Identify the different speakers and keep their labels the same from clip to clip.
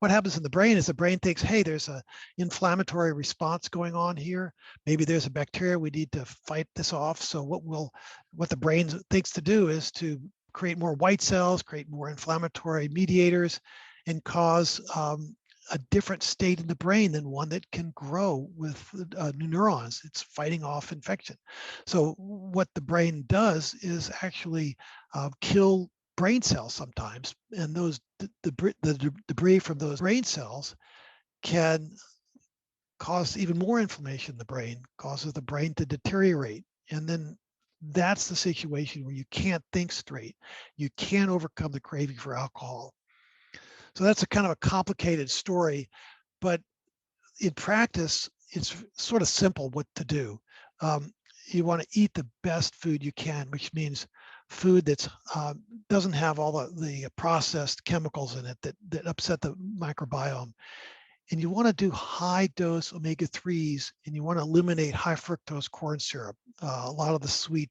Speaker 1: what happens in the brain is the brain thinks, hey, there's an inflammatory response going on here. Maybe there's a bacteria, we need to fight this off. So what the brain thinks to do is to create more white cells, create more inflammatory mediators, and cause a different state in the brain than one that can grow with new neurons. It's fighting off infection. So what the brain does is actually kill brain cells sometimes, and the debris from those brain cells can cause even more inflammation in the brain, causes the brain to deteriorate. And then that's the situation where you can't think straight. You can't overcome the craving for alcohol. So that's a kind of a complicated story, but in practice, it's sort of simple what to do. You want to eat the best food you can, which means food that doesn't have all the processed chemicals in it that upset the microbiome. And you want to do high dose omega-3s, and you want to eliminate high fructose corn syrup. A lot of the sweet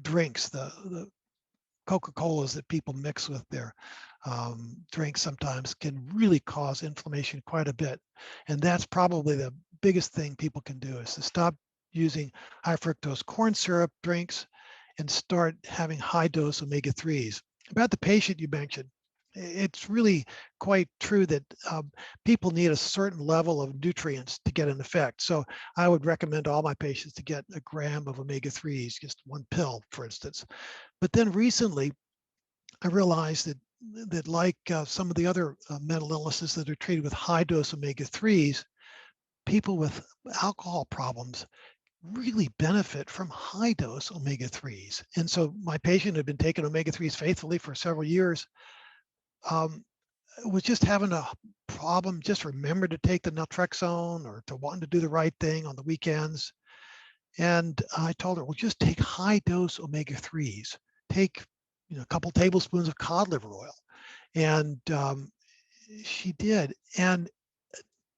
Speaker 1: drinks, the Coca-Colas that people mix with their drinks sometimes can really cause inflammation quite a bit. And that's probably the biggest thing people can do, is to stop using high fructose corn syrup drinks and start having high dose omega-3s. About the patient you mentioned, it's really quite true that people need a certain level of nutrients to get an effect. So I would recommend all my patients to get a gram of omega-3s, just one pill, for instance. But then recently, I realized that like some of the other mental illnesses that are treated with high dose omega-3s, people with alcohol problems really benefit from high dose omega-3s. And so my patient had been taking omega-3s faithfully for several years, was just having a problem, just remember to take the naltrexone or to wanting to do the right thing on the weekends. And I told her, well, just take high dose omega-3s. Take a couple tablespoons of cod liver oil. And she did. And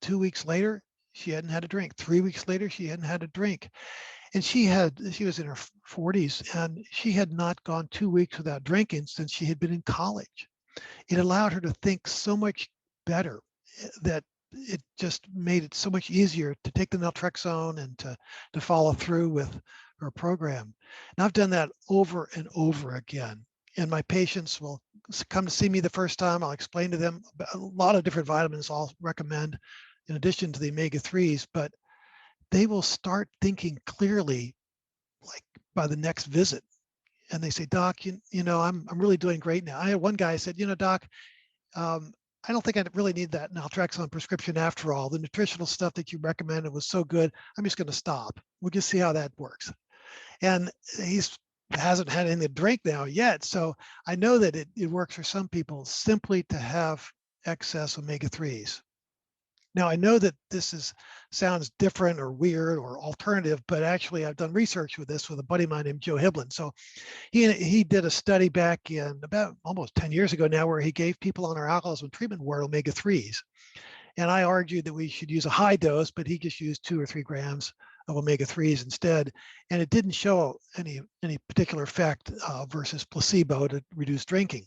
Speaker 1: 2 weeks later, she hadn't had a drink. 3 weeks later, she hadn't had a drink. And she was in her 40s, and she had not gone 2 weeks without drinking since she had been in college. It allowed her to think so much better, that it just made it so much easier to take the naltrexone and to follow through with her program. And I've done that over and over again. And my patients will come to see me the first time. I'll explain to them a lot of different vitamins I'll recommend in addition to the omega-3s, but they will start thinking clearly like by the next visit. And they say, Doc, I'm really doing great now. I had one guy said, Doc, I don't think I really need that naltrexone prescription after all. The nutritional stuff that you recommended was so good. I'm just going to stop. We'll just see how that works. And he hasn't had anything to drink now yet. So I know that it works for some people simply to have excess omega-3s. Now, I know that this sounds different or weird or alternative, but actually I've done research with this with a buddy of mine named Joe Hiblin. So he did a study back in about almost 10 years ago now, where he gave people on our alcoholism treatment ward omega-3s. And I argued that we should use a high dose, but he just used 2 or 3 grams of omega-3s instead. And it didn't show any particular effect versus placebo to reduce drinking.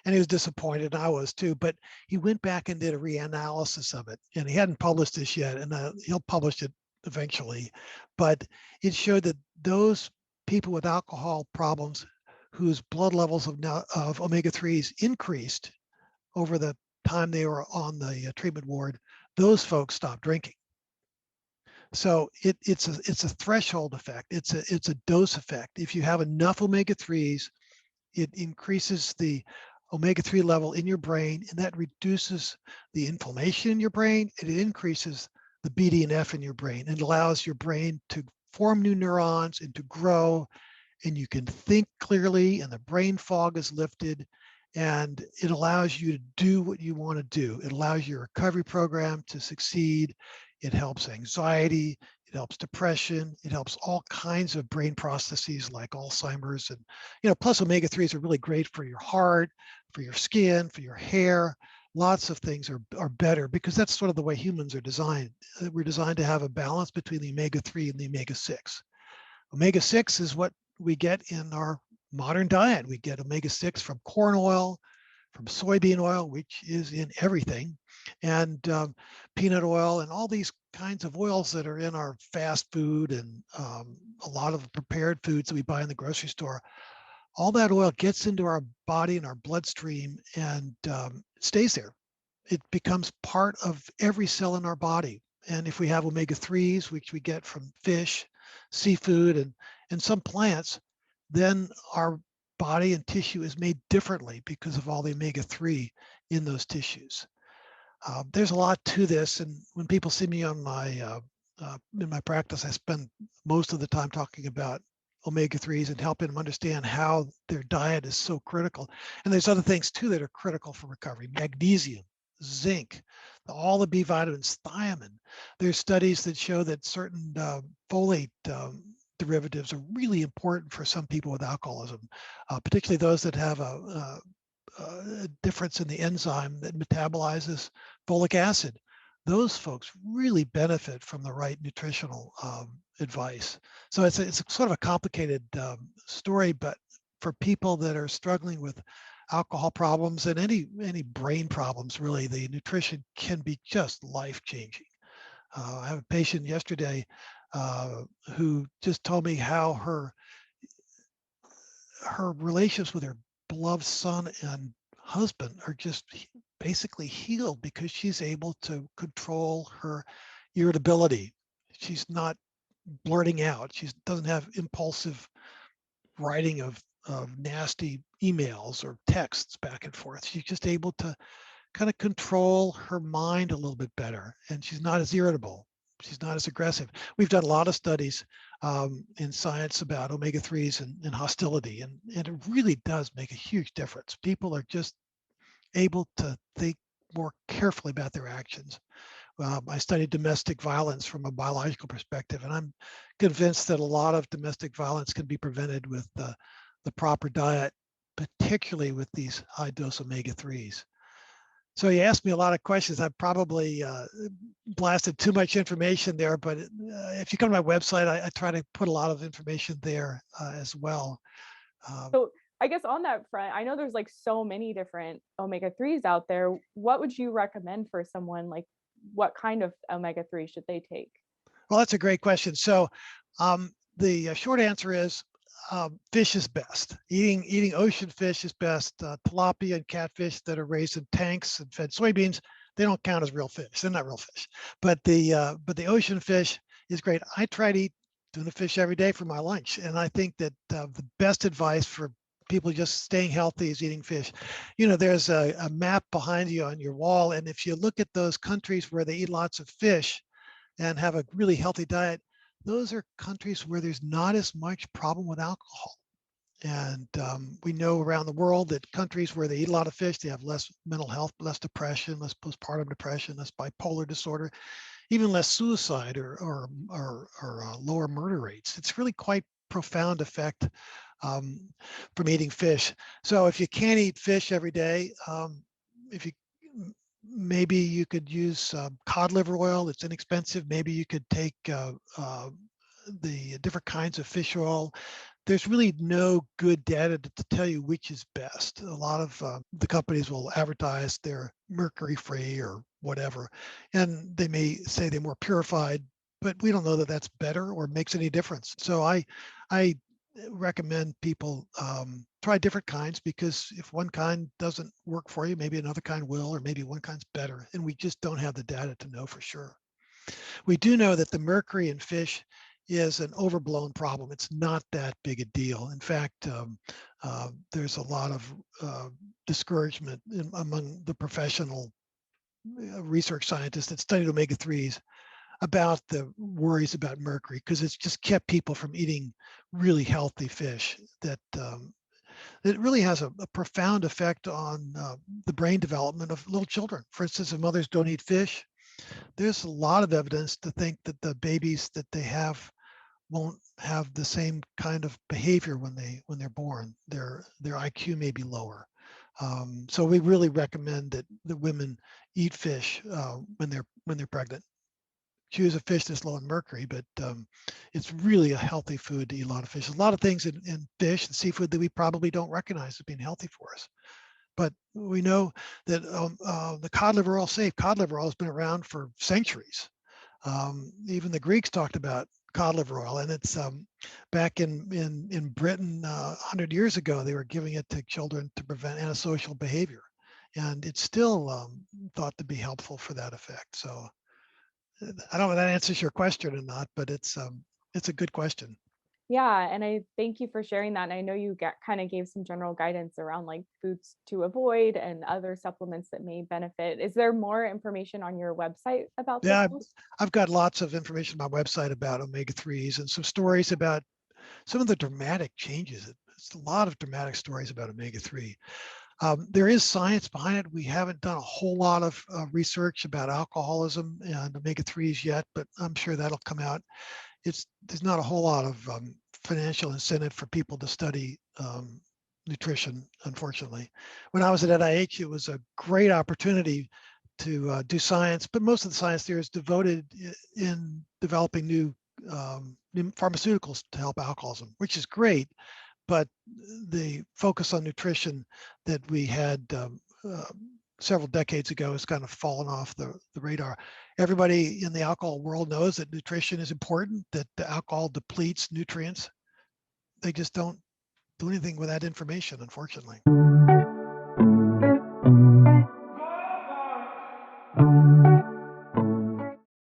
Speaker 1: And he was disappointed, and I was too, but he went back and did a reanalysis of it. And he hadn't published this yet, and he'll publish it eventually. But it showed that those people with alcohol problems whose blood levels of omega-3s increased over the time they were on the treatment ward, those folks stopped drinking. So it's a threshold effect. It's a dose effect. If you have enough omega-3s, it increases the omega-3 level in your brain, and that reduces the inflammation in your brain, and it increases the BDNF in your brain, and allows your brain to form new neurons and to grow, and you can think clearly, and the brain fog is lifted, and it allows you to do what you want to do. It allows your recovery program to succeed. It helps anxiety, it helps depression, it helps all kinds of brain processes like Alzheimer's. And, plus omega-3s are really great for your heart, for your skin, for your hair. Lots of things are better because that's sort of the way humans are designed. We're designed to have a balance between the omega-3 and the omega-6. Omega-6 is what we get in our modern diet. We get omega-6 from corn oil, from soybean oil, which is in everything, and peanut oil, and all these kinds of oils that are in our fast food and a lot of prepared foods that we buy in the grocery store. All that oil gets into our body and our bloodstream and stays there. It becomes part of every cell in our body. And if we have omega-3s, which we get from fish, seafood, and some plants, then our body and tissue is made differently because of all the omega-3 in those tissues. There's a lot to this, and when people see me on my in my practice, I spend most of the time talking about omega-3s and helping them understand how their diet is so critical. And there's other things too that are critical for recovery: magnesium, zinc, all the B vitamins, thiamine. There's studies that show that certain folate derivatives are really important for some people with alcoholism, particularly those that have a difference in the enzyme that metabolizes folic acid. Those folks really benefit from the right nutritional advice. So it's sort of a complicated story, but for people that are struggling with alcohol problems and any brain problems, really, the nutrition can be just life-changing. I have a patient yesterday who just told me how her relations with her beloved son and husband are just basically healed because she's able to control her irritability. She's not blurting out. She doesn't have impulsive writing of nasty emails or texts back and forth. She's just able to kind of control her mind a little bit better, and she's not as irritable. She's not as aggressive. We've done a lot of studies in science about omega-3s and hostility, and it really does make a huge difference. People are just able to think more carefully about their actions. I studied domestic violence from a biological perspective, and I'm convinced that a lot of domestic violence can be prevented with the proper diet, particularly with these high-dose omega-3s. So you asked me a lot of questions. I probably blasted too much information there, but if you come to my website, I try to put a lot of information there as well.
Speaker 2: So I guess on that front, I know there's like so many different omega-3s out there. What would you recommend for someone? Like, what kind of omega-3 should they take?
Speaker 1: Well, that's a great question. So the short answer is fish is best. Eating ocean fish is best. Tilapia and catfish that are raised in tanks and fed soybeans, they don't count as real fish. They're not real fish. But the ocean fish is great. I try to eat tuna fish every day for my lunch, and I think that the best advice for people just staying healthy is eating fish. You know, there's a map behind you on your wall, and if you look at those countries where they eat lots of fish and have a really healthy diet, those are countries where there's not as much problem with alcohol. And we know around the world that countries where they eat a lot of fish, they have less mental health, less depression, less postpartum depression, less bipolar disorder, even less suicide or lower murder rates. It's really quite profound effect from eating fish. So if you can't eat fish every day, if you maybe you could use cod liver oil. It's inexpensive. Maybe you could take the different kinds of fish oil. There's really no good data to tell you which is best. A lot of the companies will advertise they're mercury free or whatever, and they may say they're more purified, but we don't know that that's better or makes any difference. So I recommend people try different kinds, because if one kind doesn't work for you, maybe another kind will, or maybe one kind's better, and we just don't have the data to know for sure. We do know that the mercury in fish is an overblown problem. It's not that big a deal. In fact, there's a lot of discouragement among the professional research scientists that studied omega-3s about the worries about mercury, because it's just kept people from eating really healthy fish. That it really has a profound effect on the brain development of little children. For instance, if mothers don't eat fish, there's a lot of evidence to think that the babies that they have won't have the same kind of behavior when they're born. Their IQ may be lower. So we really recommend that the women eat fish when they're pregnant. Choose a fish that's low in mercury, but it's really a healthy food to eat a lot of fish. There's a lot of things in fish and seafood that we probably don't recognize as being healthy for us, But we know that the cod liver oil is safe. Cod liver oil has been around for centuries. Even the Greeks talked about cod liver oil, and it's back in Britain 100 years ago, they were giving it to children to prevent antisocial behavior, and it's still thought to be helpful for that effect. So I don't know if that answers your question or not, but it's a good question.
Speaker 2: Yeah, and I thank you for sharing that. And I know you kind of gave some general guidance around like foods to avoid and other supplements that may benefit. Is there more information on your website about this?
Speaker 1: Yeah, I've got lots of information on my website about omega-3s and some stories about some of the dramatic changes. It's a lot of dramatic stories about omega-3. There is science behind it. We haven't done a whole lot of research about alcoholism and omega-3s yet, but I'm sure that'll come out. There's not a whole lot of financial incentive for people to study nutrition, unfortunately. When I was at NIH, it was a great opportunity to do science, but most of the science there is devoted in developing new pharmaceuticals to help alcoholism, which is great. But the focus on nutrition that we had several decades ago has kind of fallen off the radar. Everybody in the alcohol world knows that nutrition is important, that the alcohol depletes nutrients. They just don't do anything with that information, unfortunately.